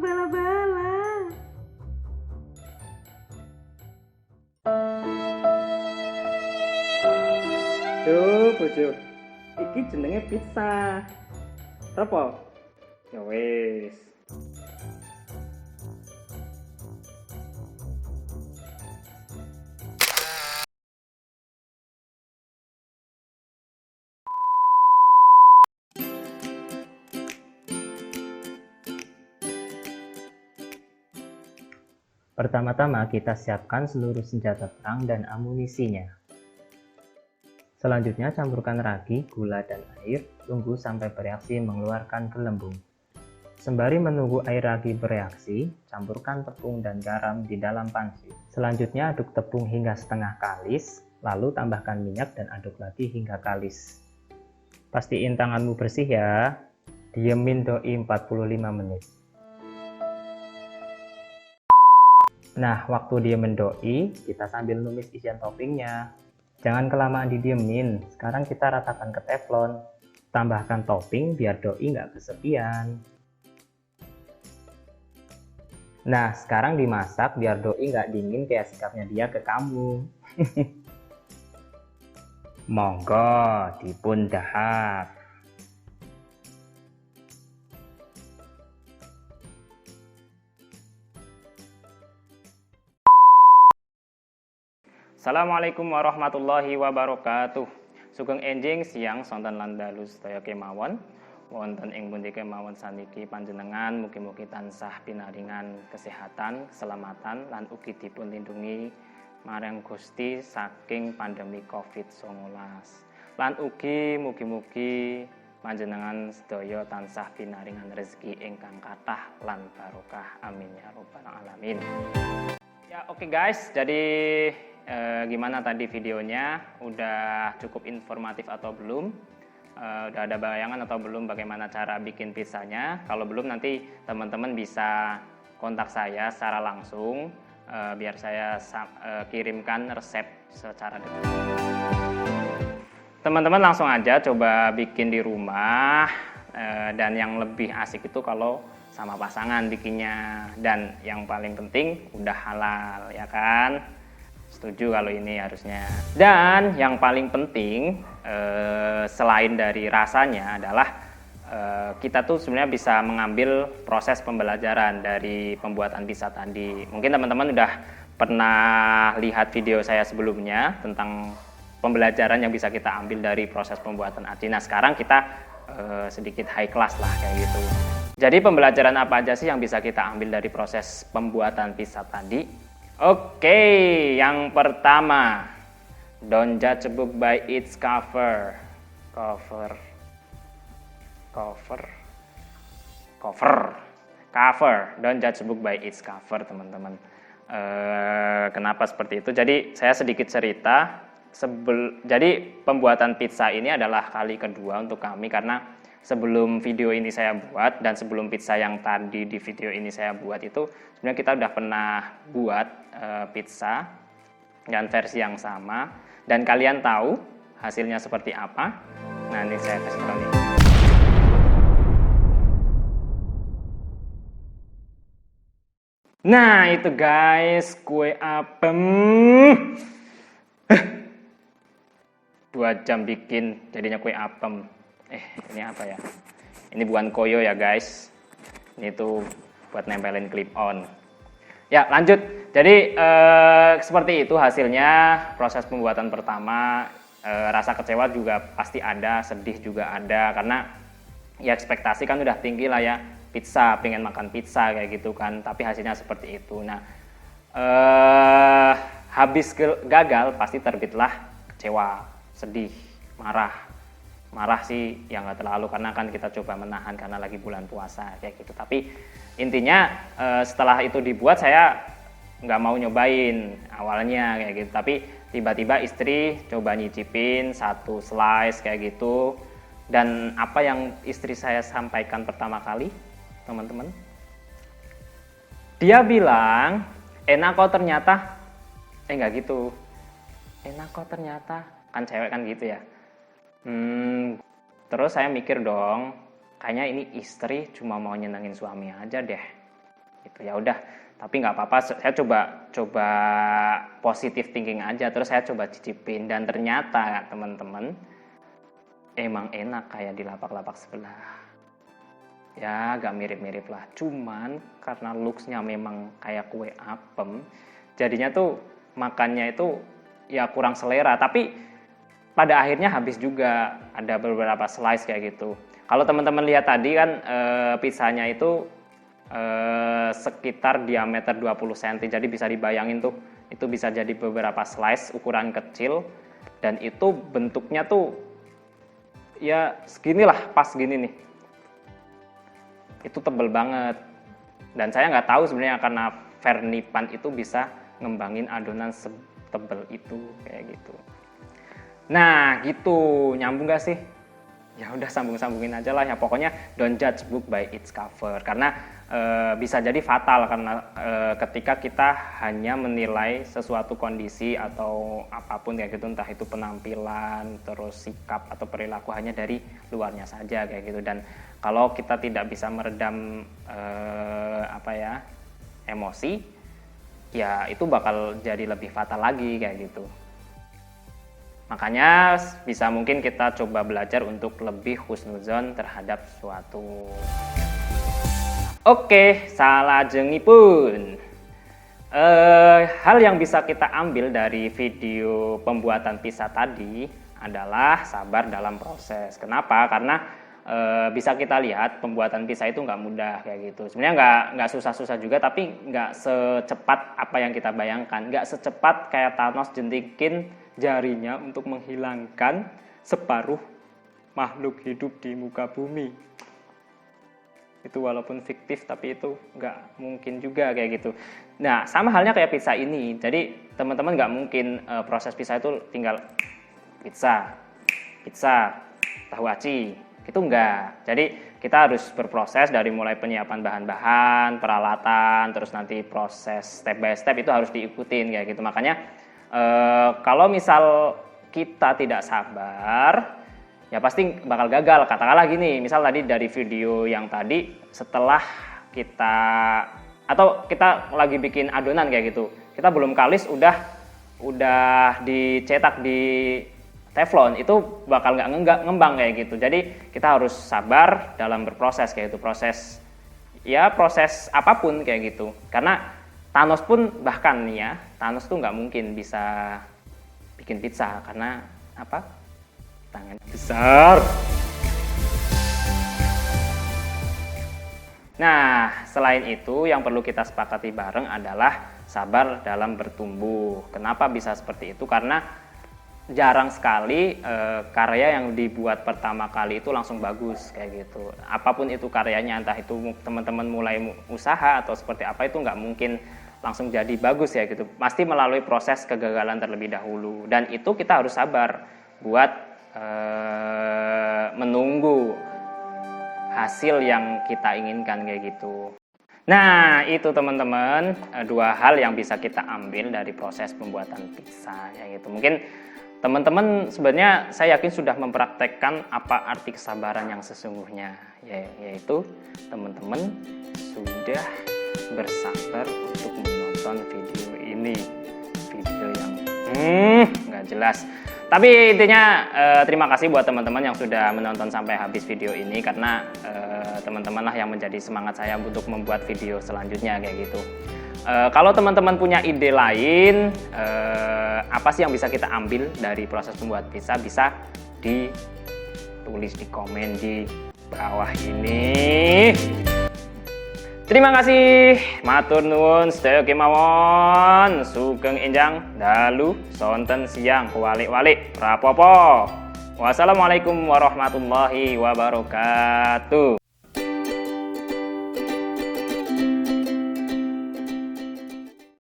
bala-bala. Duh, bojo. Iki jenenge pizza. Apa? Ya wis. Pertama-tama kita siapkan seluruh senjata perang dan amunisinya. Selanjutnya campurkan ragi, gula, dan air, tunggu sampai bereaksi mengeluarkan gelembung. Sembari menunggu air ragi bereaksi, campurkan tepung dan garam di dalam panci. Selanjutnya aduk tepung hingga setengah kalis, lalu tambahkan minyak dan aduk lagi hingga kalis. Pastiin tanganmu bersih ya, diemin doi 45 menit. Nah, waktu dia mendoi, kita sambil numis isian toppingnya. Jangan kelamaan didiemin, sekarang kita ratakan ke teflon. Tambahkan topping biar doi nggak kesepian. Nah, sekarang dimasak biar doi nggak dingin kayak sikapnya dia ke kamu. Monggo, dipun dahar. Assalamualaikum warahmatullahi wabarakatuh. Sugeng enjing siang sonten lan dalu sedaya kemawon. Wonten ing pundi kemawon saniki panjenengan mugi-mugi tansah pinaringan kesehatan, keselamatan lan ugi dipun lindungi marang Gusti saking pandemi Covid-19. Lan ugi mugi-mugi panjenengan sedaya tansah pinaringan rezeki ingkang kathah lan barokah. Amin ya rabbal alamin. Ya, oke guys, jadi gimana tadi videonya? Udah cukup informatif atau belum? Udah ada bayangan atau belum bagaimana cara bikin pizzanya? Kalau belum nanti teman-teman bisa kontak saya secara langsung biar saya kirimkan resep secara detail. Teman-teman langsung aja coba bikin di rumah dan yang lebih asik itu kalau sama pasangan bikinnya, dan yang paling penting udah halal ya kan. Setuju kalau ini harusnya. Dan yang paling penting selain dari rasanya adalah kita tuh sebenarnya bisa mengambil proses pembelajaran dari pembuatan pizza tadi. Mungkin teman-teman udah pernah lihat video saya sebelumnya tentang pembelajaran yang bisa kita ambil dari proses pembuatan aci. Nah, sekarang kita sedikit high class lah kayak gitu. Jadi pembelajaran apa aja sih yang bisa kita ambil dari proses pembuatan pizza tadi? Oke, yang pertama, don't judge a book by its cover. Cover. Don't judge a book by its cover, teman-teman. Kenapa seperti itu? Jadi saya sedikit cerita. Jadi pembuatan pizza ini adalah kali kedua untuk kami karena sebelum video ini saya buat dan sebelum pizza yang tadi di video ini saya buat itu sebenarnya kita udah pernah buat pizza dan versi yang sama, dan kalian tahu hasilnya seperti apa. Nah, ini saya kasih tahu nih. Nah, itu guys, kue apem. 2 jam bikin jadinya kue apem. Ini apa ya? Ini bukan koyo ya guys. Ini tuh buat nempelin clip on. Ya, lanjut. Jadi seperti itu hasilnya proses pembuatan pertama. Rasa kecewa juga pasti ada, sedih juga ada karena ya ekspektasi kan udah tinggi lah ya. Pizza, pengen makan pizza kayak gitu kan. Tapi hasilnya seperti itu. Nah, habis gagal pasti terbitlah kecewa, sedih, marah sih ya nggak terlalu karena kan kita coba menahan karena lagi bulan puasa kayak gitu. Tapi intinya setelah itu dibuat saya nggak mau nyobain awalnya kayak gitu, tapi tiba-tiba istri coba nyicipin 1 slice kayak gitu, dan apa yang istri saya sampaikan pertama kali teman-teman, dia bilang enak kok ternyata. Nggak gitu, enak kok ternyata, kan cewek kan gitu ya. Terus saya mikir dong, kayaknya ini istri cuma mau nyenengin suami aja deh. Gitu ya udah, tapi nggak apa-apa, saya coba positive thinking aja, terus saya coba cicipin dan ternyata teman-teman emang enak kayak di lapak-lapak sebelah. Ya agak mirip-mirip lah, cuman karena looksnya memang kayak kue apem, jadinya tuh makannya itu ya kurang selera, tapi pada akhirnya habis juga, ada beberapa slice kayak gitu. Kalau teman-teman lihat tadi kan pizzanya itu sekitar diameter 20 cm, jadi bisa dibayangin tuh, itu bisa jadi beberapa slice ukuran kecil, dan itu bentuknya tuh ya seginilah, pas gini nih. Itu tebel banget, dan saya nggak tahu sebenarnya karena Vernipan itu bisa ngembangin adonan setebel itu kayak gitu. Nah gitu, nyambung gak sih? Ya udah sambung-sambungin aja lah ya, pokoknya don't judge book by its cover, karena bisa jadi fatal karena ketika kita hanya menilai sesuatu kondisi atau apapun kayak gitu, entah itu penampilan, terus sikap atau perilaku hanya dari luarnya saja kayak gitu, dan kalau kita tidak bisa meredam emosi, ya itu bakal jadi lebih fatal lagi kayak gitu. Makanya bisa mungkin kita coba belajar untuk lebih husnuzon terhadap suatu. Oke, salajengipun. Hal yang bisa kita ambil dari video pembuatan pizza tadi adalah sabar dalam proses. Kenapa? Karena bisa kita lihat pembuatan pizza itu nggak mudah kayak gitu. Sebenarnya nggak susah-susah juga, tapi nggak secepat apa yang kita bayangkan. Nggak secepat kayak Thanos jentikin jarinya untuk menghilangkan separuh makhluk hidup di muka bumi. Itu walaupun fiktif, tapi itu nggak mungkin juga kayak gitu. Nah, sama halnya kayak pizza ini. Jadi teman-teman nggak mungkin proses pizza itu tinggal pizza, tahu aci, itu enggak. Jadi kita harus berproses dari mulai penyiapan bahan-bahan, peralatan, terus nanti proses step by step itu harus diikutin kayak gitu. Makanya kalau misal kita tidak sabar, ya pasti bakal gagal. Katakanlah gini, misal tadi dari video yang tadi, setelah kita lagi bikin adonan kayak gitu, kita belum kalis udah dicetak di teflon, itu bakal nggak ngembang kayak gitu. Jadi kita harus sabar dalam berproses kayak gitu, proses apapun kayak gitu. Karena Thanos pun bahkan nih ya, Thanos tuh nggak mungkin bisa bikin pizza karena apa? Tangan besar. Nah, selain itu yang perlu kita sepakati bareng adalah sabar dalam bertumbuh. Kenapa bisa seperti itu? Karena jarang sekali karya yang dibuat pertama kali itu langsung bagus kayak gitu. Apapun itu karyanya, entah itu teman-teman mulai usaha atau seperti apa, itu nggak mungkin langsung jadi bagus ya gitu. Pasti melalui proses kegagalan terlebih dahulu, dan itu kita harus sabar buat menunggu hasil yang kita inginkan kayak gitu. Nah itu teman-teman, dua hal yang bisa kita ambil dari proses pembuatan pizza ya gitu. Mungkin teman-teman sebenarnya saya yakin sudah mempraktekkan apa arti kesabaran yang sesungguhnya, yaitu teman-teman sudah bersabar untuk menonton video ini, video yang nggak jelas. Tapi intinya terima kasih buat teman-teman yang sudah menonton sampai habis video ini, karena teman-teman lah yang menjadi semangat saya untuk membuat video selanjutnya kayak gitu. Kalau teman-teman punya ide lain, apa sih yang bisa kita ambil dari proses membuat pizza, bisa ditulis di komen di bawah ini. Terima kasih, matur nuwun sedaya kemawon, sugeng enjang dalu sonten siang walik-walik rapopo. Wassalamualaikum warahmatullahi wabarakatuh.